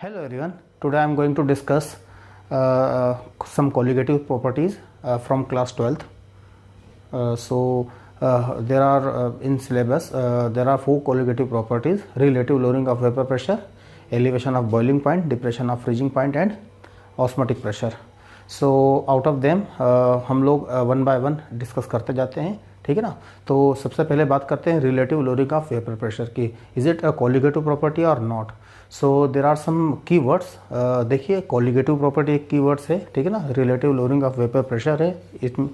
Hello everyone, today I am going to discuss some colligative properties from class 12th. There are in syllabus there are 4 colligative properties: relative lowering of vapor pressure, elevation of boiling point, depression of freezing point and osmotic pressure. So out of them हम लोग one by one discuss करते जाते हैं, ठीक है ना। तो सबसे पहले बात करते हैं relative lowering of vapour pressure की, is it a colligative property और not. So there are some keywords. देखिए कॉलिगेटिव प्रॉपर्टी एक कीवर्ड्स है, ठीक है ना। Relative lowering of vapour pressure है इसमें।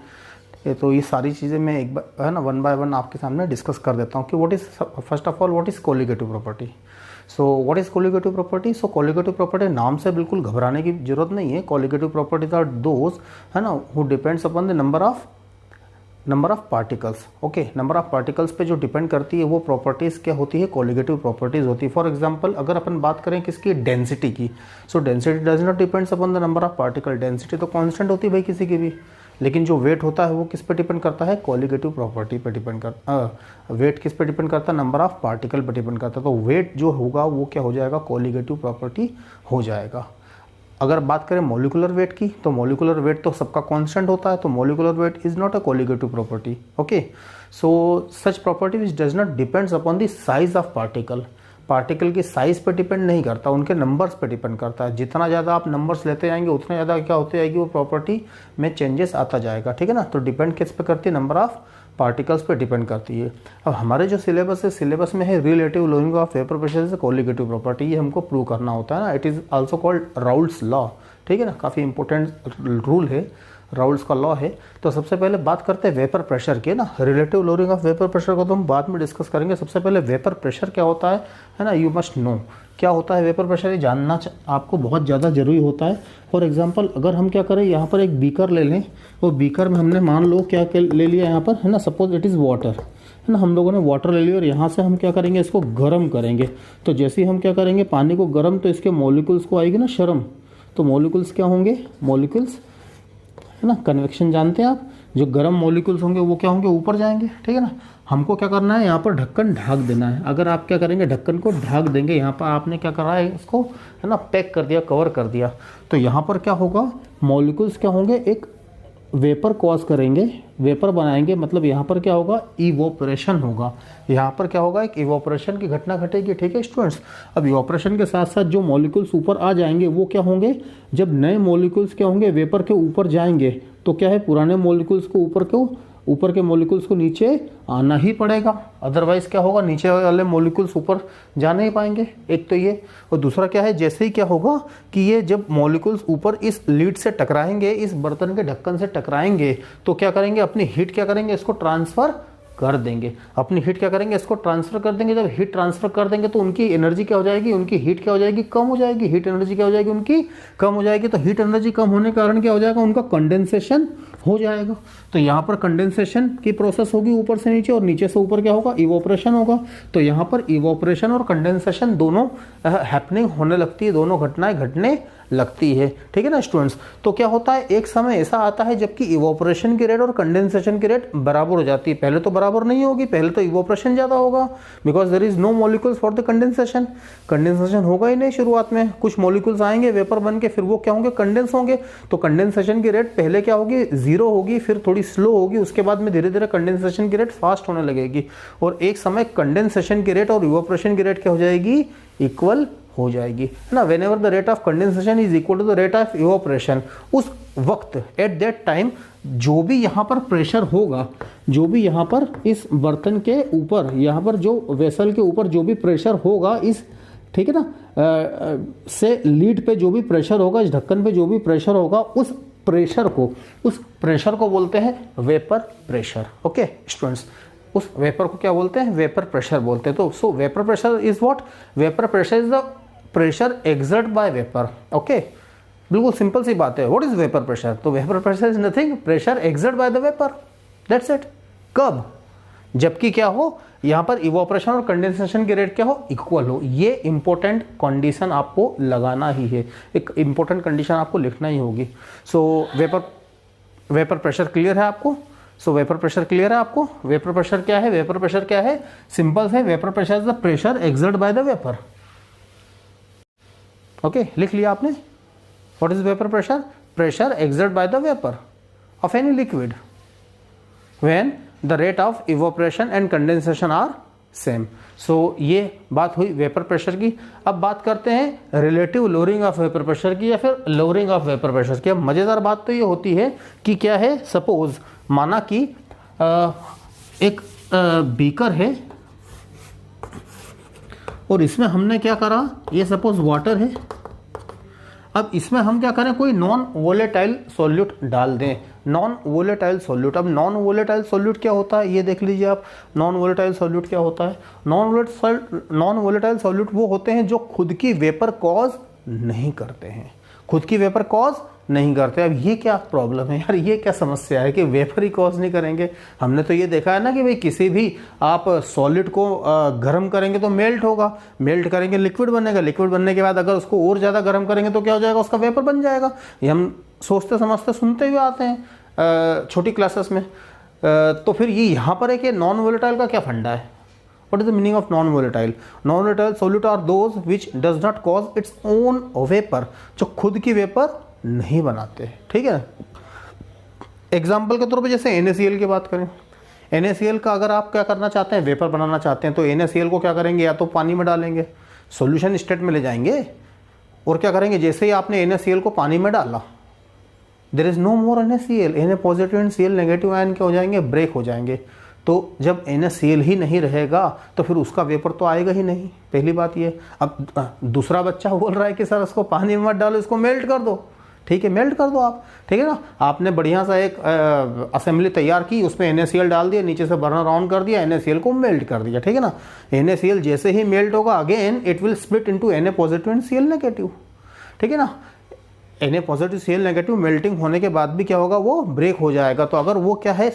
तो ये सारी चीज़ें मैं एक बार है ना वन बाय वन आपके सामने डिस्कस कर देता हूँ कि what is first of all what is colligative property. So what is colligative property. So colligative property नाम से बिल्कुल घबराने की जरूरत नहीं है। कॉलिगेटिव प्रॉपर्टीज आर दोज, है ना, who depends upon the number of particles. Okay, number of particles पे जो डिपेंड करती है वो प्रॉपर्टीज क्या होती है, कॉलिगेटिव प्रॉपर्टीज होती है। फॉर एग्जांपल अगर अपन बात करें किसकी, डेंसिटी की, सो density does not depends upon the number of particle. Density तो कांस्टेंट होती है भाई किसी की भी, लेकिन जो वेट होता है वो किस पे डिपेंड करता है, कॉलिगेटिव प्रॉपर्टी पे डिपेंड करता। वेट किस पे डिपेंड करता है, नंबर ऑफ पार्टिकल पे डिपेंड करता है। तो वेट जो होगा वो क्या हो जाएगा, कॉलिगेटिव प्रॉपर्टी हो जाएगा। अगर बात करें मॉलिकुलर वेट की, तो मॉलिकुलर वेट तो सबका कांस्टेंट होता है, तो molecular weight is not a colligative property. Okay, so such property which does not depends upon the size of particle. Particle की साइज पे डिपेंड नहीं करता, उनके नंबर्स पे डिपेंड करता है। जितना ज़्यादा आप नंबर्स लेते जाएंगे उतना ज़्यादा क्या होती जाएगी, वो प्रॉपर्टी में चेंजेस आता जाएगा, ठीक है ना। तो डिपेंड किस पे करती है, नंबर ऑफ पार्टिकल्स पे डिपेंड करती है। अब हमारे जो सिलेबस है, सिलेबस में है relative lowering of vapour pressure से कॉलिगेटिव प्रॉपर्टी, ये हमको प्रूव करना होता है ना। It is also called Raoult's law, ठीक है ना। काफ़ी इंपॉर्टेंट रूल है, राउल्स का लॉ है। तो सबसे पहले बात करते हैं वेपर प्रेशर के ना। Relative lowering of vapour pressure को तो हम बाद में डिस्कस करेंगे। सबसे पहले वेपर प्रेशर क्या होता है ना, यू मस्ट नो क्या होता है वेपर प्रेशर, ये जानना आपको बहुत ज़्यादा ज़रूरी होता है। फॉर एग्जांपल अगर हम क्या करें, यहाँ पर एक बीकर ले लें, वो बीकर में हमने मान लो क्या ले लिया यहाँ पर, है ना, सपोज इट इज़ वाटर, है ना। हम लोगों ने वाटर ले लिया और यहाँ से हम क्या करेंगे, इसको गर्म करेंगे। तो जैसे ही हम क्या करेंगे पानी को गर्म, तो इसके मॉलिक्यूल्स को आएगी ना शर्म। तो मॉलिक्यूल्स क्या होंगे, मॉलिक्यूल्स, है ना, कन्वेक्शन जानते हैं आप, जो गर्म मॉलिक्यूल्स होंगे वो क्या होंगे, ऊपर जाएंगे, ठीक है ना। हमको क्या करना है, यहाँ पर ढक्कन ढाक देना है। अगर आप क्या करेंगे, ढक्कन को ढाक देंगे, यहाँ पर आपने क्या करा है, इसको, है ना, पैक कर दिया, कवर कर दिया, तो यहाँ पर क्या होगा, मॉलिक्यूल्स क्या होंगे, एक वेपर कॉज करेंगे, वेपर बनाएंगे। मतलब यहाँ पर क्या होगा, इवोपरेशन होगा। यहाँ पर क्या होगा, एक इवोपरेशन की घटना घटेगी, ठीक है स्टूडेंट्स। अब इवोपरेशन के साथ साथ जो मॉलिक्यूल्स ऊपर आ जाएंगे वो क्या होंगे, जब नए मॉलिक्यूल्स क्या होंगे वेपर के ऊपर जाएंगे, तो क्या है, पुराने मॉलिक्यूल्स को ऊपर के मॉलिक्यूल्स को नीचे आना ही पड़ेगा। अदरवाइज क्या होगा, नीचे वाले मॉलिक्यूल्स ऊपर जा नहीं पाएंगे। एक तो ये, और दूसरा क्या है, जैसे ही क्या होगा कि ये जब मॉलिक्यूल्स ऊपर इस लीड से टकराएंगे, इस बर्तन के ढक्कन से टकराएंगे, तो क्या करेंगे, अपनी हीट क्या करेंगे, इसको ट्रांसफर कर देंगे। अपनी हीट क्या करेंगे, इसको ट्रांसफर कर देंगे। जब हीट ट्रांसफर कर देंगे तो उनकी एनर्जी क्या हो जाएगी, उनकी हीट क्या हो जाएगी, कम हो जाएगी। हीट एनर्जी क्या हो जाएगी, उनकी कम हो जाएगी। तो हीट एनर्जी कम होने के कारण क्या हो जाएगा, उनका कंडेंसेशन हो जाएगा। तो यहाँ पर कंडेंसेशन की प्रोसेस होगी ऊपर से नीचे, और नीचे से ऊपर क्या होगा, इवोपरेशन होगा। तो यहाँ पर इवोपरेशन और कंडेंसेशन दोनों हैपनिंग होने लगती है, दोनों घटनाएं घटने लगती है, ठीक है ना स्टूडेंट्स। तो क्या होता है, एक समय ऐसा आता है जबकि इवोपरेशन की रेट और कंडेंसेशन की रेट बराबर हो जाती है। पहले तो बराबर नहीं होगी, पहले तो इवोपरेशन ज़्यादा होगा, because there is no molecules for the condensation. Condensation होगा ही नहीं शुरुआत में, कुछ मॉलिक्यूल्स आएंगे वेपर बन के, फिर वो क्या होंगे, कंडेंस होंगे। तो कंडेंसेशन की रेट पहले क्या होगी, 0 होगी, फिर थोड़ी स्लो होगी, उसके बाद में धीरे धीरे कंडेंसेशन की रेट फास्ट होने लगेगी, और एक समय कंडेंसेशन की रेट और इवोपरेशन की रेट क्या हो जाएगी, इक्वल हो जाएगी, है ना। Whenever the rate of condensation is equal to the rate of evaporation, उस वक्त एट दैट टाइम जो भी यहाँ पर प्रेशर होगा, जो भी यहाँ पर इस बर्तन के ऊपर, यहाँ पर जो वेसल के ऊपर जो भी प्रेशर होगा, इस, ठीक है ना, से लीड पे जो भी प्रेशर होगा, इस ढक्कन पे जो भी प्रेशर होगा, उस प्रेशर को बोलते हैं वेपर प्रेशर। ओके स्टूडेंट्स, उस वेपर को क्या बोलते हैं, वेपर प्रेशर बोलते हैं। तो सो vapour pressure is what, vapour pressure is the pressure exert bye vapour. Okay, बिल्कुल सिंपल सी बात है। व्हाट इज वेपर प्रेशर, तो vapour pressure is nothing, pressure exert by the vapour, that's it. कब, जबकि क्या हो, यहाँ पर इवोपरेशन और कंडेंसेशन की रेट क्या हो, इक्वल हो। ये इंपॉर्टेंट कंडीशन आपको लगाना ही है, एक इंपॉर्टेंट कंडीशन आपको लिखना ही होगी। सो वेपर प्रेशर क्लियर है आपको। सो वेपर प्रेशर क्लियर है आपको। वेपर प्रेशर क्या है, वेपर प्रेशर क्या है, सिंपल है, vapour pressure is the pressure exert by the vapour. Okay, लिख लिया आपने। What is vapour pressure? Pressure exert by the vapour of any liquid when the rate of evaporation and condensation are same. So ये बात हुई vapour pressure की। अब बात करते हैं relative lowering of vapour pressure की या फिर लोअरिंग ऑफ वेपर प्रेशर की। अब मजेदार बात तो ये होती है कि क्या है, सपोज माना कि एक बीकर है और इसमें हमने क्या करा, ये सपोज वाटर है। अब इसमें हम क्या करें, कोई नॉन वोलेटाइल सॉल्यूट डाल दें, नॉन वोलेटाइल सॉल्यूट। अब नॉन वोलेटाइल सॉल्यूट क्या होता है ये देख लीजिए आप। नॉन वोलेटाइल सॉल्यूट क्या होता है? नॉन वोलेटाइल सॉल्यूट वो होते हैं जो खुद की वेपर कॉज नहीं करते हैं, खुद की वेपर कॉज नहीं करते। अब ये क्या प्रॉब्लम है यार, ये क्या समस्या है कि वेपर ही कॉज नहीं करेंगे? हमने तो ये देखा है ना कि भाई किसी भी आप सॉलिड को गर्म करेंगे तो मेल्ट होगा, मेल्ट करेंगे लिक्विड बनेगा, लिक्विड बनने के बाद अगर उसको और ज़्यादा गर्म करेंगे तो क्या हो जाएगा, उसका वेपर बन जाएगा। ये हम सोचते समझते सुनते हुए आते हैं छोटी क्लासेस में। तो फिर ये यहाँ पर है कि नॉन वोलेटाइल का क्या फंडा है? What is the meaning of non-volatile? Non-volatile solute are those which does not cause its own vapor, जो खुद की वेपर नहीं बनाते। ठीक है, एग्जाम्पल के तौर पे जैसे NaCl की बात करें, NaCl का अगर आप क्या करना चाहते हैं, वेपर बनाना चाहते हैं, तो NaCl को क्या करेंगे, या तो पानी में डालेंगे, सॉल्यूशन स्टेट में ले जाएंगे, और क्या करेंगे, जैसे ही आपने NaCl को पानी में डाला, there is no more NaCl, Na positive and Cl negative ion क्या हो जाएंगे, ब्रेक हो जाएंगे। तो जब NaCl ही नहीं रहेगा तो फिर उसका वेपर तो आएगा ही नहीं, पहली बात ये। अब दूसरा बच्चा बोल रहा है कि सर इसको पानी में मत डालो, इसको मेल्ट कर दो। ठीक है, मेल्ट कर दो आप, ठीक है ना। आपने बढ़िया सा एक असेंबली तैयार की, उसमें NaCl डाल दिया, नीचे से बर्नर ऑन कर दिया, NaCl को मेल्ट कर दिया, ठीक है ना। NaCl जैसे ही मेल्ट होगा again it will split into Na positive and Cl negative, ठीक है ना। Na positive Cl negative melting होने के बाद भी क्या होगा, वो ब्रेक हो जाएगा। तो अगर वो क्या है,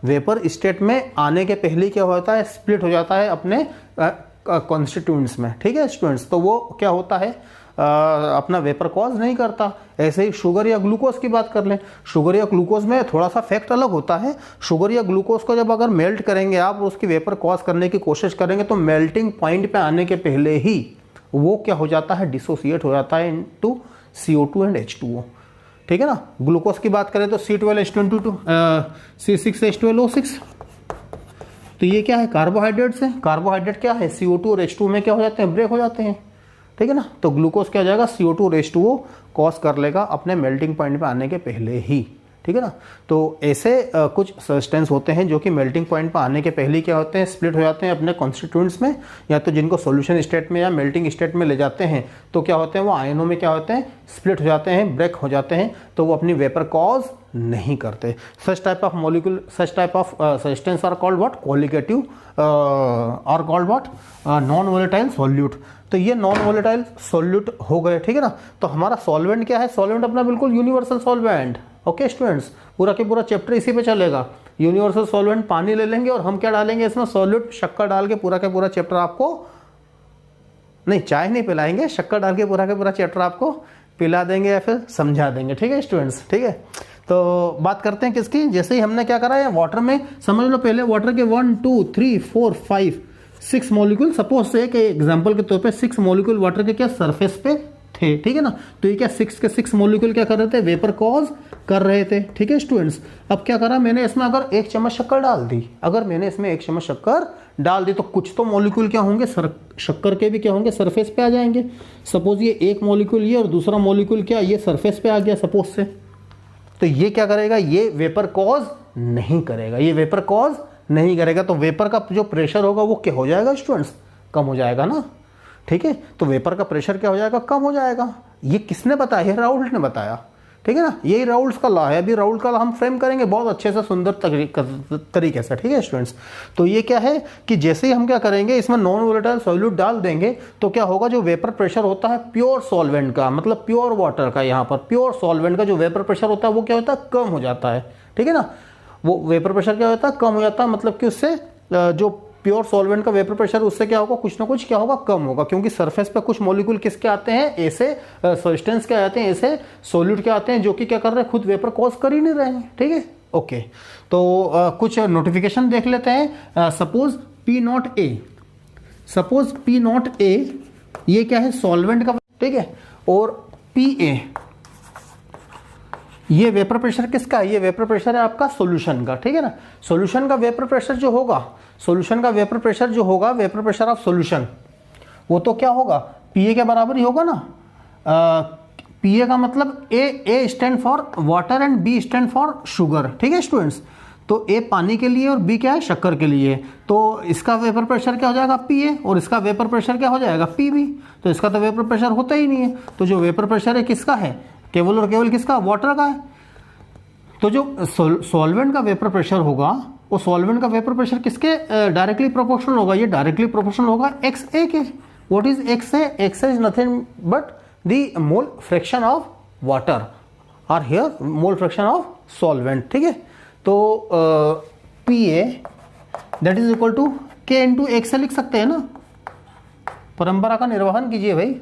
वेपर स्टेट में आने के पहले क्या होता है, स्प्लिट हो जाता है अपने कॉन्स्टिट्यूएंट्स में, ठीक है स्टूडेंट्स। तो वो क्या होता है, अपना वेपर कॉज नहीं करता। ऐसे ही शुगर या ग्लूकोज की बात कर लें, शुगर या ग्लूकोज में थोड़ा सा फैक्ट अलग होता है। शुगर या ग्लूकोज को जब अगर मेल्ट करेंगे आप, उसकी वेपर कॉज करने की कोशिश करेंगे, तो मेल्टिंग पॉइंट पे आने के पहले ही वो क्या हो जाता है, डिसोसिएट हो जाता है इनटू CO2 एंड H2O, ठीक है ना। ग्लूकोज की बात करें तो C12H22 C6H12O6। तो ये क्या है, कार्बोहाइड्रेट्स है। कार्बोहाइड्रेट क्या है, CO2 और H2 में क्या हो जाते हैं, ब्रेक हो जाते हैं, ठीक है ना। तो ग्लूकोज क्या हो जाएगा, CO2 और H2O कॉज कर लेगा अपने मेल्टिंग पॉइंट पे आने के पहले ही, ठीक है ना। तो ऐसे कुछ सब्सटेंस होते हैं जो कि मेल्टिंग पॉइंट पर आने के पहले क्या होते हैं, स्प्लिट हो जाते हैं अपने कॉन्स्टिट्यूएंट्स में, या तो जिनको सॉल्यूशन स्टेट में या मेल्टिंग स्टेट में ले जाते हैं तो क्या होते हैं, वो आयनों में क्या होते हैं, स्प्लिट हो जाते हैं, ब्रेक हो जाते हैं। तो वो अपनी वेपर कॉज नहीं करते। Such type of molecule, such type of substance are called what, colligative are called what, non volatile solute. तो ये नॉन वोलेटाइल सॉल्यूट हो गए, ठीक है ना। तो हमारा सॉल्वेंट क्या है, सॉल्वेंट अपना बिल्कुल यूनिवर्सल सॉल्वेंट। ओके स्टूडेंट्स, पूरा के पूरा चैप्टर इसी पे चलेगा। यूनिवर्सल सॉल्वेंट पानी ले लेंगे और हम क्या डालेंगे इसमें, सॉल्यूट, शक्कर डाल के पूरा का पूरा चैप्टर आपको, नहीं चाय नहीं पिलाएंगे, शक्कर डाल के पूरा चैप्टर आपको पिला देंगे या फिर समझा देंगे, ठीक है स्टूडेंट्स, ठीक है। तो बात करते हैं किसकी, जैसे ही हमने क्या करा है, वाटर में समझ लो, पहले वाटर के 1 2 3 4 5 6 मॉलिक्यूल, सपोज से एक एग्जांपल के तौर पे 6 मॉलिक्यूल वाटर के क्या सरफेस पे थे, ठीक है ना। तो ये क्या 6 के 6 मॉलिक्यूल क्या कर रहे थे, वेपर कॉज कर रहे थे, ठीक है स्टूडेंट्स। अब क्या करा मैंने इसमें, अगर 1 चम्मच शक्कर डाल दी, अगर मैंने इसमें 1 चम्मच शक्कर डाल दी, तो कुछ तो मॉलिक्यूल क्या होंगे, शक्कर के भी क्या होंगे, सरफेस पे आ जाएंगे। सपोज ये एक मॉलिक्यूल ये और दूसरा मॉलिक्यूल क्या, ये सरफेस पे आ गया सपोज से, तो ये क्या करेगा, ये वेपर कॉज नहीं करेगा, ये वेपर कॉज नहीं करेगा। तो वेपर का जो प्रेशर होगा वो क्या हो जाएगा स्टूडेंट्स, कम हो जाएगा ना, ठीक है। तो वेपर का प्रेशर क्या हो जाएगा, कम हो जाएगा। ये किसने बताया, ये राउल्ट ने बताया, ठीक है ना। यही राउल्ट का लॉ है। अभी राउल्ट का लॉ हम फ्रेम करेंगे बहुत अच्छे से, सुंदर तरीके से, ठीक है स्टूडेंट्स। तो ये क्या है कि जैसे ही हम क्या करेंगे, इसमें नॉन वोलेटाइल सॉल्यूट डाल देंगे, तो क्या होगा, जो वेपर प्रेशर होता है प्योर सॉल्वेंट का, मतलब प्योर वाटर का, यहाँ पर प्योर सॉल्वेंट का जो वेपर प्रेशर होता है वो क्या होता है, कम हो जाता है, ठीक है ना। वो वेपर प्रेशर क्या होता है, कम हो जाता है, मतलब कि उससे जो प्योर सॉल्वेंट का वेपर प्रेशर, उससे क्या होगा, कुछ ना कुछ क्या होगा, कम होगा। क्योंकि सरफेस पे कुछ मॉलिक्यूल किसके आते हैं, ऐसे सब्सटेंस के आते हैं, ऐसे सॉल्यूट के आते हैं जो कि क्या कर रहे हैं, खुद वेपर कॉज कर ही नहीं रहे हैं, ठीक है। ओके, तो कुछ नोटिफिकेशन देख लेते हैं। सपोज P0A, सपोज P0A ये क्या है, सॉल्वेंट का, ठीक है। और PA, ये वेपर प्रेशर किसका है? ये वेपर प्रेशर है आपका सॉल्यूशन का, ठीक है ना। सॉल्यूशन का वेपर प्रेशर जो होगा, सॉल्यूशन का वेपर प्रेशर जो होगा, वेपर प्रेशर ऑफ सॉल्यूशन, वो तो क्या होगा? PA के बराबर ही होगा ना। PA का मतलब A stand for water and B stand for sugar, ठीक है स्टूडेंट्स। तो A पानी के लिए और B क्या है? शक्कर के लिए। तो इसका वेपर प्रेशर क्या हो जाएगा? PA, और इसका वेपर प्रेशर क्या हो जाएगा? PB। तो इसका तो वेपर प्रेशर होता ही नहीं है। तो जो वेपर प्रेशर है किसका है? केवल और केवल किसका? वाटर का है। तो जो सॉल्वेंट का वेपर प्रेशर होगा, वो सॉल्वेंट का वेपर प्रेशर किसके डायरेक्टली प्रोपोर्शनल होगा? ये डायरेक्टली प्रोपोर्शनल होगा XA के। What is XA? XA is nothing but the mole fraction of water और here mole fraction of solvent, ठीक है। तो PA that is equal to K into XA लिख सकते हैं ना। परंपरा का निर्वहन कीजिए भाई।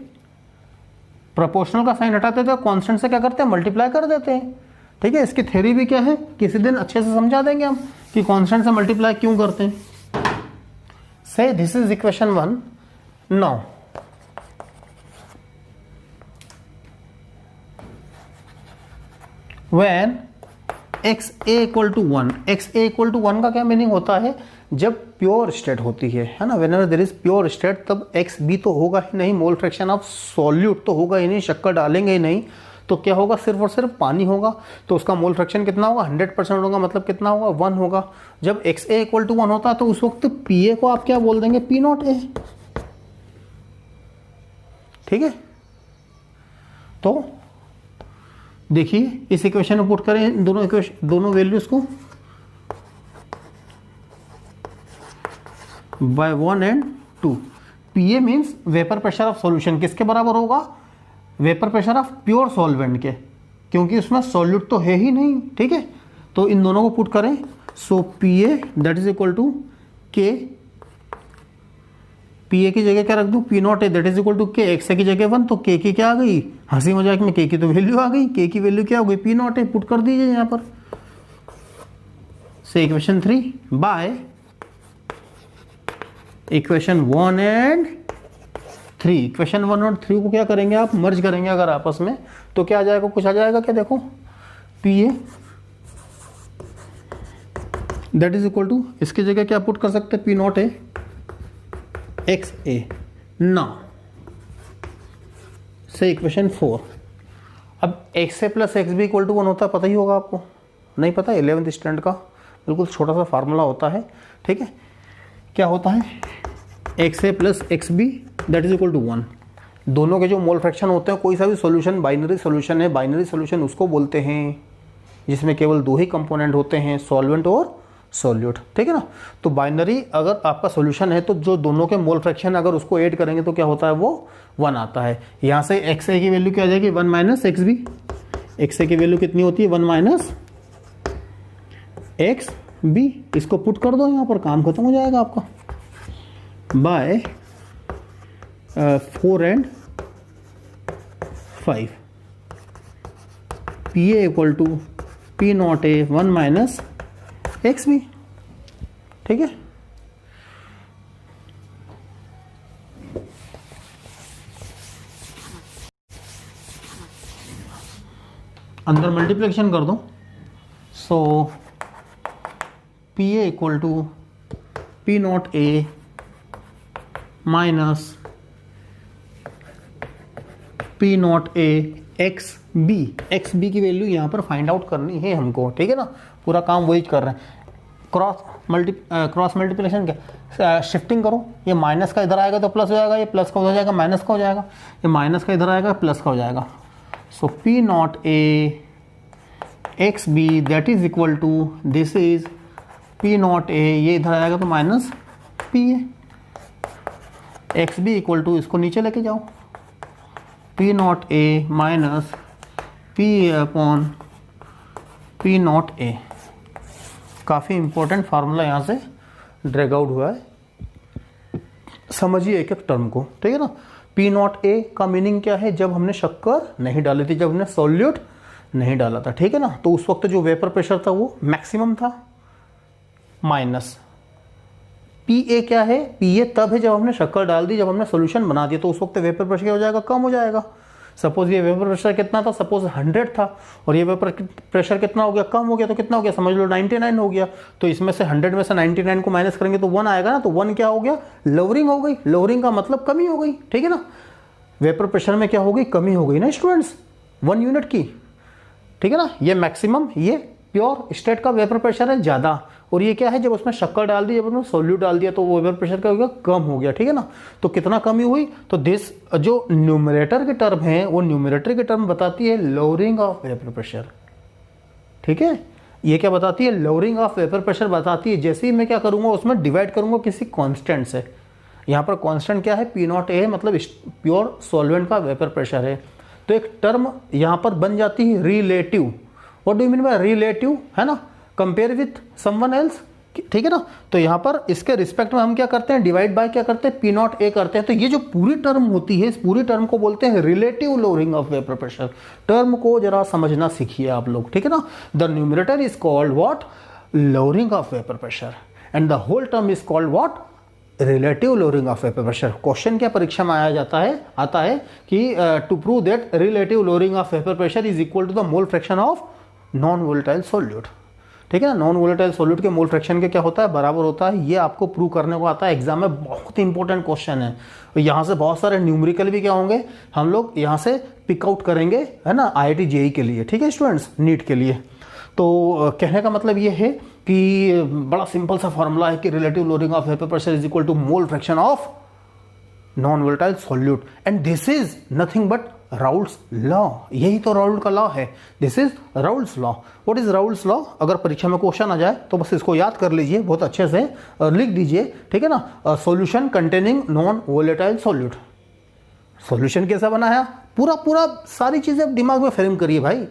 प्रोपोर्शनल का साइन हटाते थे, कांस्टेंट से क्या करते हैं? मल्टीप्लाई कर देते हैं, ठीक है। इसकी थ्योरी भी क्या है, किसी दिन अच्छे से समझा देंगे हम कि कांस्टेंट से मल्टीप्लाई क्यों करते हैं। So this is equation 1। Now when XA equal to 1, XA equal to 1 का क्या मीनिंग होता है? जब प्योर स्टेट होती है ना, whenever there is pure state, तब XB तो होगा ही नहीं, मोल फ्रैक्शन ऑफ सॉल्यूट तो होगा ही नहीं, शक्कर डालेंगे ही नहीं, तो क्या होगा? सिर्फ और सिर्फ पानी होगा। तो उसका मोल फ्रैक्शन कितना होगा? 100% होगा, मतलब कितना होगा? 1 होगा। जब XA इक्वल टू 1 होता है तो उस वक्त PA को आप क्या बोल देंगे? P0A, ठीक है। तो देखिए इस इक्वेशन में पुट करें दोनों वैल्यूज को by 1 and 2। PA means vapour pressure of solution किसके बराबर होगा? Vapour pressure of pure solvent के, क्योंकि उसमें सॉल्यूट तो है ही नहीं, ठीक है। तो इन दोनों को पुट करें। So PA that is equal to K, PA की जगह क्या रख दूं? P0A that is equal to K। XA की जगह 1, तो K की क्या आ गई? हंसी मजाक में K की तो वैल्यू आ गई। K की वैल्यू क्या हो गई? P0A। पुट कर दीजिए यहां पर। से equation 3 by equation 1 and 3। Equation 1 और 3 को क्या करेंगे आप? मर्ज करेंगे अगर आपस में, तो क्या आ जाएगा? कुछ आ जाएगा क्या? देखो PA that is equal to, इसकी जगह क्या पुट कर सकते हैं? P0A XA। नाउ से इक्वेशन 4। अब XA plus XB equal to 1 होता है, पता ही होगा आपको। नहीं पता? 11th स्टैंडर्ड का बिल्कुल छोटा सा फार्मूला होता है, ठीक है। क्या होता है? XA plus XB that is equal to 1। दोनों के जो मोल फ्रैक्शन होते हैं, कोई सा भी सॉल्यूशन बाइनरी सॉल्यूशन है, बाइनरी सॉल्यूशन उसको बोलते हैं जिसमें केवल 2 ही कंपोनेंट होते हैं, सॉल्वेंट और सॉल्यूट, ठीक है ना। तो बाइनरी अगर आपका सॉल्यूशन है तो जो दोनों के मोल फ्रैक्शन अगर उसको ऐड करेंगे तो क्या होता है? वो 1 आता है। यहां से XA की वैल्यू क्या आ जाएगी? 1 माइनस XB। XA की वैल्यू कितनी होती है? 1 माइनस XB। इसको पुट कर दो यहां पर, काम खत्म हो जाएगा आपका। By 4 and 5 PA equal to P0A 1 minus XB, ठीक है। अंदर मल्टीप्लिकेशन कर दो। So PA equal to P0A minus P0A XB। XB की वैल्यू यहाँ पर फाइंड आउट करनी है हमको, ठीक है ना। पूरा काम वही कर रहे हैं। क्रॉस मल्टीप्लिकेशन क्या? शिफ्टिंग करो। ये माइनस का इधर आएगा तो प्लस हो जाएगा, ये प्लस का हो जाएगा माइनस का हो जाएगा, ये माइनस का इधर आएगा प्लस का हो जाएगा। So P0A XB that is equal to, this is P0A, ये इधर आएगा तो minus PA। XB equal to, इसको नीचे लेके जाओ, P0A minus PA upon P0A। काफ़ी इंपॉर्टेंट फार्मूला यहाँ से ड्रैग आउट हुआ है, समझिए एक एक टर्म को, ठीक है ना। P0A का मीनिंग क्या है? जब हमने शक्कर नहीं डाली थी, जब हमने सॉल्यूट नहीं डाला था, ठीक है ना, तो उस वक्त जो वेपर प्रेशर था वो मैक्सिमम था। माइनस PA क्या है? PA तब है जब हमने शक्कर डाल दी, जब हमने सॉल्यूशन बना दिया, तो उस वक्त वेपर प्रेशर क्या हो जाएगा? कम हो जाएगा। सपोज ये वेपर प्रेशर कितना था, सपोज 100 था, और ये वेपर प्रेशर कितना हो गया, कम हो गया, तो कितना हो गया, समझ लो 99 हो गया। तो इसमें से 100 में से 99 को माइनस करेंगे तो 1 आएगा ना, तो 1 क्या हो गया, लोअरिंग हो गई। लोअरिंग का मतलब कमी हो गई, ठीक है ना। वेपर प्रेशर में क्या हो गई, कमी हो गई ना स्टूडेंट्स, 1 यूनिट की, ठीक है ना। ये मैक्सिमम, ये प्योर स्टेट का वेपर प्रेशर है ज़्यादा, और ये क्या है, जब उसमें शक्कर डाल दी, जब उसमें सोल्यूट डाल दिया, तो वो वेपर प्रेशर क्या हो गया, कम हो गया, ठीक है ना। तो कितना कमी हुई, तो दिस जो न्यूमरेटर की टर्म है, वो न्यूमरेटर की टर्म बताती है लोअरिंग ऑफ वेपर प्रेशर, ठीक है। ये क्या बताती है, लोअरिंग ऑफ वेपर प्रेशर बताती है। जैसे ही मैं क्या करूंगा, उसमें डिवाइड करूंगा किसी कांस्टेंट से। यहाँ पर कांस्टेंट क्या है, P0A, मतलब प्योर सॉल्वेंट का वेपर प्रेशर है। तो एक टर्म यहाँ पर बन जाती है relative. What do you mean by relative, है ना, कंपेयर विथ समवन एल्स, ठीक है ना। तो यहाँ पर इसके रिस्पेक्ट में हम क्या करते हैं, डिवाइड बाय क्या करते हैं, P0A करते हैं। तो ये जो पूरी टर्म होती है, इस पूरी टर्म को बोलते हैं relative lowering of vapour pressure. Term को जरा समझना सीखिए आप लोग, ठीक है ना। The numerator is called what, lowering of vapour pressure, and the whole term is called what, relative lowering of vapour pressure. Question क्या परीक्षा में आया जाता है, आता है कि to prove that relative lowering of vapour pressure is equal to the mole fraction of non volatile solute, ठीक है ना। नॉन वोलेटाइल सॉल्यूट के मोल फ्रैक्शन के क्या होता है, बराबर होता है। ये आपको प्रूव करने को आता है, एग्जाम में बहुत इंपॉर्टेंट क्वेश्चन है। यहाँ से बहुत सारे न्यूमेरिकल भी क्या होंगे, हम लोग यहाँ से पिक आउट करेंगे, है ना, IIT JEE के लिए, ठीक है स्टूडेंट्स, नीट के लिए। तो कहने का मतलब ये है कि बड़ा सिंपल सा फॉर्मूला है कि relative lowering of vapour pressure is equal to mole fraction of non volatile solute, and this is nothing but Raoult's law. यही तो राउल्ट का लॉ है, this is Raoult's law. What is Raoult's law, अगर परीक्षा में question आ जाए तो बस इसको याद कर लीजिए, बहुत अच्छे से लिख दीजिए, ठीक है ना। Solution containing non volatile solute, solution कैसा बनाया, पूरा पूरा सारी चीजें दिमाग में फ्रेम करिए भाई।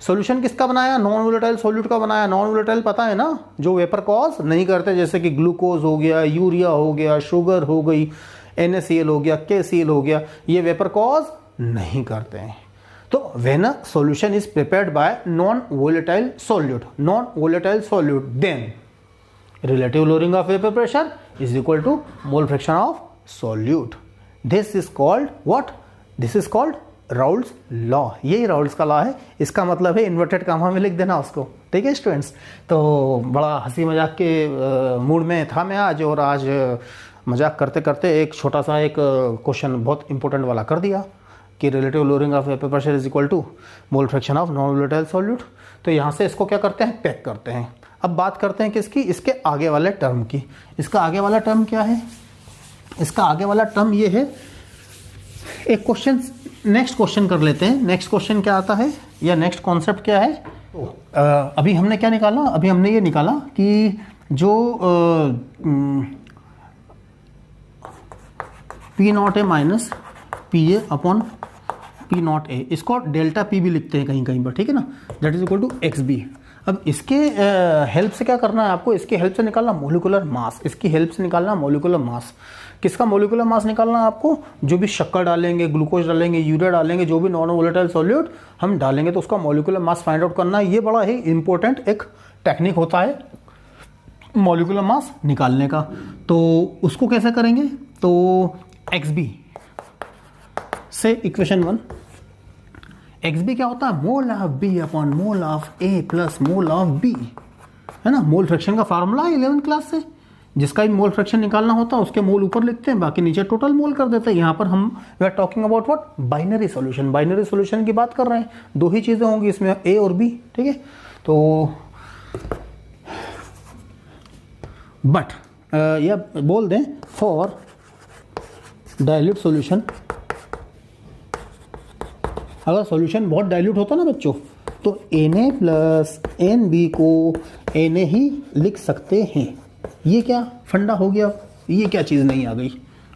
सॉल्यूशन किसका बनाया, नॉन वोलेटाइल सॉल्यूट का बनाया। नॉन वोलेटाइल पता है ना, जो वेपर कॉज नहीं करते, जैसे कि ग्लूकोज हो गया, यूरिया हो गया, शुगर हो गई, NaCl हो गया, KCl हो गया, ये वेपर कॉज नहीं करते हैं। तो when a solution is prepared by non volatile solute, non volatile solute, then relative lowering of vapour pressure is equal to mole fraction of solute. This is called what, this is called Raoult's law. यही Raoult का law है, इसका मतलब है inverted comma में लिख देना उसको, ठीक है स्टूडेंट्स। तो बड़ा हंसी मजाक के मूड में था मैं आज, और आज मजाक करते करते एक छोटा सा एक क्वेश्चन बहुत इंपॉर्टेंट वाला कर दिया कि relative lowering of vapour pressure is equal to mole fraction of non volatile solute. तो यहाँ से इसको क्या करते हैं, पैक करते हैं। अब बात करते हैं किसकी, इसके आगे वाले टर्म की। इसका आगे वाला टर्म क्या है, इसका आगे वाला टर्म ये है, एक क्वेश्चन, नेक्स्ट क्वेश्चन कर लेते हैं। नेक्स्ट क्वेश्चन क्या आता है, या नेक्स्ट कॉन्सेप्ट क्या है। अभी हमने क्या निकाला, अभी हमने ये निकाला कि जो P0A minus PA upon P0A, इसको डेल्टा P भी लिखते हैं कहीं कहीं पर, ठीक है ना, that is equal to XB। अब इसके हेल्प से क्या करना है आपको, इसकी हेल्प से निकालना मोलिकुलर मास, इसकी हेल्प से निकालना मोलिकुलर मास। किसका मोलिकुलर मास निकालना है आपको, जो भी शक्कर डालेंगे, ग्लूकोज डालेंगे, यूरिया डालेंगे, जो भी नॉन वोलेटाइल सॉल्यूट हम डालेंगे, तो उसका मोलिकुलर मास फाइंड आउट करना है। ये बड़ा ही इंपॉर्टेंट एक टेक्निक होता है मोलिकुलर मास निकालने का। तो उसको कैसे करेंगे, तो XB से इक्वेशन 1, XB क्या होता है, mole of B upon mole of A plus mole of B, है ना। मोल फ्रैक्शन का फार्मूला है 11th क्लास से, जिसका भी मोल फ्रैक्शन निकालना होता है उसके मोल ऊपर लिखते हैं, बाकी नीचे टोटल मोल कर देते हैं। यहाँ पर हम we are talking about what, binary solution, binary solution की बात कर रहे हैं। दो ही चीजें होंगी इसमें, A और B, ठीक है। तो बट या बोल दें फॉर डाइल्यूट सॉल्यूशन, अगर सॉल्यूशन बहुत डाइल्यूट होता ना बच्चों, तो Na प्लस NB को Na ही लिख सकते हैं। ये क्या फंडा हो गया, ये क्या चीज़ नहीं आ गई।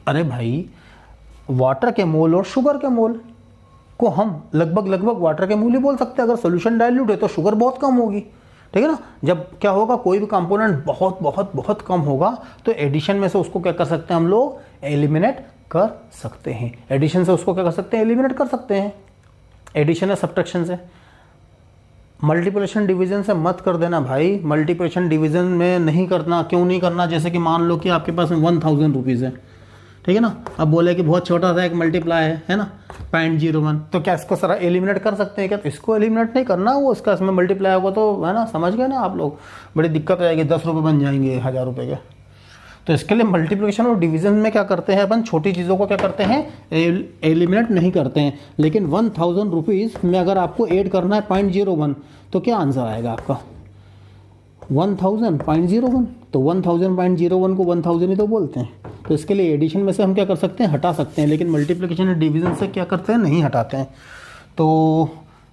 अरे भाई, वाटर के मोल और शुगर के मोल को हम लगभग वाटर के मोल ही बोल सकते हैं। अगर सॉल्यूशन डाइल्यूट है तो शुगर बहुत कम होगी, ठीक है ना। जब क्या होगा, कोई भी कंपोनेंट बहुत बहुत बहुत कम होगा, तो एडिशन में से उसको क्या कर सकते हैं हम लोग, एलिमिनेट कर सकते हैं। एडिशन से उसको क्या कर सकते हैं, एलिमिनेट कर सकते हैं। एडिशन या सब्ट्रैक्शन से, मल्टीप्लिकेशन डिवीजन से मत कर देना भाई। मल्टीप्लिकेशन डिवीजन में नहीं करना, क्यों नहीं करना, जैसे कि मान लो कि आपके पास 1000 रुपीज़ है, ठीक है ना। अब बोले कि बहुत छोटा सा एक मल्टीप्लाई है ना 0.01, तो क्या इसको सारा एलिमिनेट कर सकते हैं क्या? तो इसको एलिमिनेट नहीं करना, वो इसका इसमें मल्टीप्लाई होगा तो है ना, समझ गए ना आप लोग, बड़ी दिक्कत आएगी, 10 रुपये बन जाएंगे 1000 रुपये के। तो इसके लिए मल्टीप्लिकेशन और डिवीजन में क्या करते हैं अपन, छोटी चीज़ों को क्या करते हैं, एलिमिनेट नहीं करते हैं। लेकिन 1000 रुपीज़ में अगर आपको ऐड करना है 0.01 तो क्या आंसर आएगा आपका 1000.01, तो 1000.01 को 1000 ही तो बोलते हैं। तो इसके लिए एडिशन में से हम क्या कर सकते हैं, हटा सकते हैं, लेकिन मल्टीप्लिकेशन और डिवीजन से क्या करते हैं, नहीं हटाते हैं। तो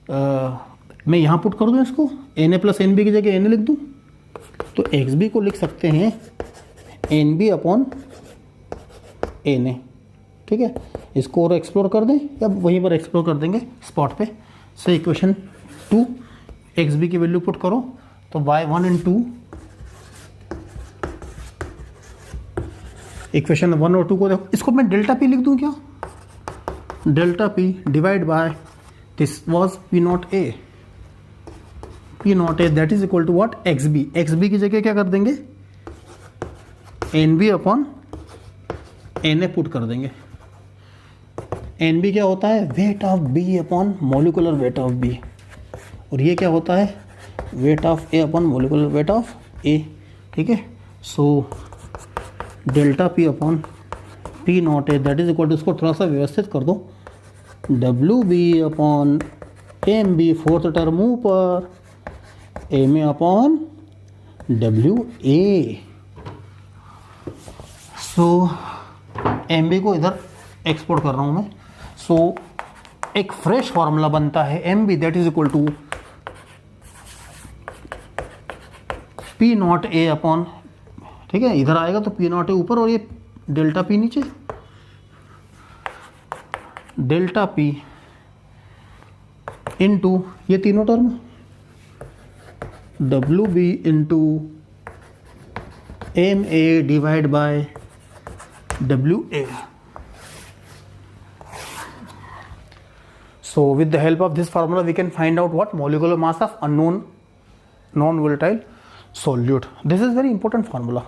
मैं यहाँ पुट कर दूँ इसको, na प्लस एन बी की जगह na लिख दूँ, तो एक्स बी को लिख सकते हैं n b upon n a. ठीक है, इसको और एक्सप्लोर कर दें या वहीं पर एक्सप्लोर कर देंगे स्पॉट पे। सो इक्वेशन 2 एक्स बी की वैल्यू पुट करो, तो y1 इंटू इक्वेशन 1 और 2 को देखो, इसको मैं डेल्टा पी लिख दूं क्या, delta p divide by this was p naught a, that is equal to what, x b की जगह क्या कर देंगे n b upon n a put कर देंगे। एन बी क्या होता है, weight of b upon molecular weight of b, और ये क्या होता है, weight of a upon molecular weight of a. ठीक है, so delta p upon p naught a that is equal to, इसको थोड़ा सा व्यवस्थित कर दो, डब्ल्यू b upon m b, fourth term ऊपर, एम ए अपॉन डब्ल्यू ए। सो एम बी को इधर एक्सपोर्ट कर रहा हूँ मैं। सो एक फ्रेश फॉर्मूला बनता है m b that is equal to p naught a upon, ठीक है, इधर आएगा तो पी नॉट ए ऊपर और ये डेल्टा पी नीचे, डेल्टा पी इंटू ये तीनों term W B into M A divide by W A. So with the help of this formula we can find out what molecular mass of unknown non-volatile solute. This is very important formula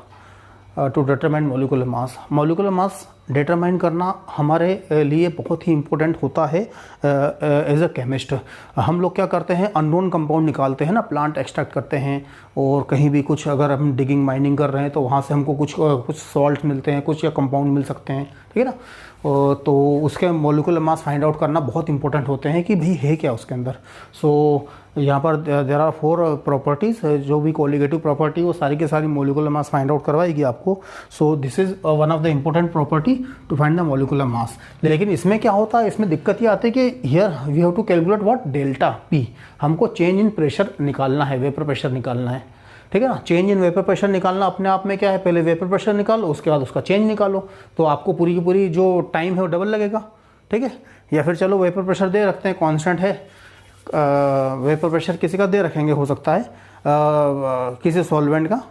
to determine molecular mass. Molecular mass determine करना हमारे लिए बहुत ही important होता है as a chemist. हम लोग क्या करते हैं, अननोन कंपाउंड निकालते हैं ना, प्लांट एक्सट्रैक्ट करते हैं, और कहीं भी कुछ अगर हम डिगिंग माइनिंग कर रहे हैं तो वहाँ से हमको कुछ सॉल्ट मिलते हैं, कुछ या कंपाउंड मिल सकते हैं, ठीक है ना। तो उसके मोलिकुलर मास फाइंड आउट करना बहुत इंपॉर्टेंट होते हैं कि भाई है क्या उसके अंदर। सो यहाँ पर देयर आर 4 प्रॉपर्टीज़, जो भी कोलिगेटिव प्रॉपर्टी वो सारी की सारी मोलिकुलर मास फाइंड आउट करवाएगी आपको। So this is one of the important property to find the molecular mass. लेकिन इसमें क्या होता है, इसमें दिक्कत ये आती है कि here we have to calculate what, delta p. हमको चेंज इन प्रेशर निकालना है, वेपर प्रेशर निकालना है, ठीक है ना। चेंज इन वेपर प्रेशर निकालना अपने आप में क्या है, पहले वेपर प्रेशर निकालो, उसके बाद उसका चेंज निकालो, तो आपको पूरी की पूरी जो टाइम है वो डबल लगेगा, ठीक है। या फिर चलो वेपर प्रेशर दे रखते हैं, कांस्टेंट है, वेपर प्रेशर किसी का दे रखेंगे, हो सकता है किसी सॉल्वेंट का,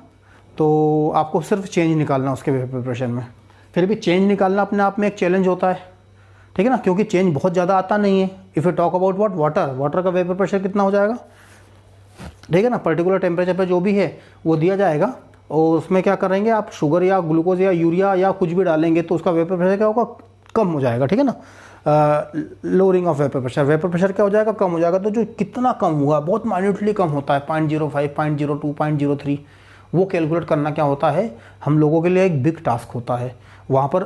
तो आपको सिर्फ चेंज निकालना उसके वेपर प्रेशर में। फिर भी चेंज निकालना अपने आप में एक चैलेंज होता है, ठीक है ना, क्योंकि चेंज बहुत ज़्यादा आता नहीं है। If you talk about what, water का वेपर प्रेशर कितना हो जाएगा, ठीक है ना, पर्टिकुलर टेम्परेचर पे जो भी है वो दिया जाएगा, और उसमें क्या करेंगे आप, शुगर या ग्लूकोज या यूरिया या कुछ भी डालेंगे तो उसका वेपर प्रेशर क्या होगा, कम हो जाएगा, ठीक है ना। लोअरिंग ऑफ वेपर प्रेशर क्या हो जाएगा, कम हो जाएगा। तो जो कितना कम हुआ, बहुत माइन्यूटली कम होता है, 0.05, 0.02, 0.03, वो कैलकुलेट करना क्या होता है, हम लोगों के लिए एक बिग टास्क होता है। वहाँ पर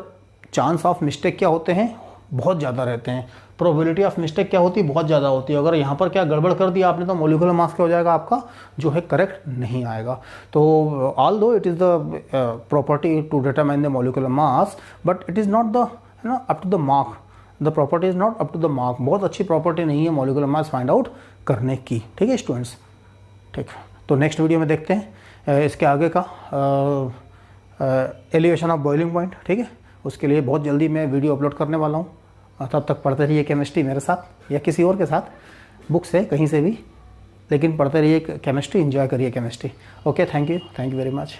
चांस ऑफ मिस्टेक क्या होते हैं, बहुत ज़्यादा रहते हैं। प्रोबेबिलिटी ऑफ मिस्टेक क्या होती है, बहुत ज़्यादा होती है। अगर यहाँ पर क्या गड़बड़ कर दिया आपने तो मोलिकुलर मास क्या हो जाएगा आपका, जो है करेक्ट नहीं आएगा। तो although it is the property to determine the molecular mass, but it is not the, है ना, up to the mark. The property is not up to the mark. बहुत अच्छी प्रॉपर्टी नहीं है मोलिकुलर मास फाइंड आउट करने की, ठीक है स्टूडेंट्स। ठीक, तो नेक्स्ट वीडियो में देखते हैं इसके आगे का एलिवेशन ऑफ बॉइलिंग पॉइंट, ठीक है। उसके लिए बहुत जल्दी मैं वीडियो अपलोड करने वाला हूँ। तब तक पढ़ते रहिए केमिस्ट्री मेरे साथ या किसी और के साथ, बुक से कहीं से भी, लेकिन पढ़ते रहिए केमिस्ट्री, एंजॉय करिए chemistry. Okay, thank you very much.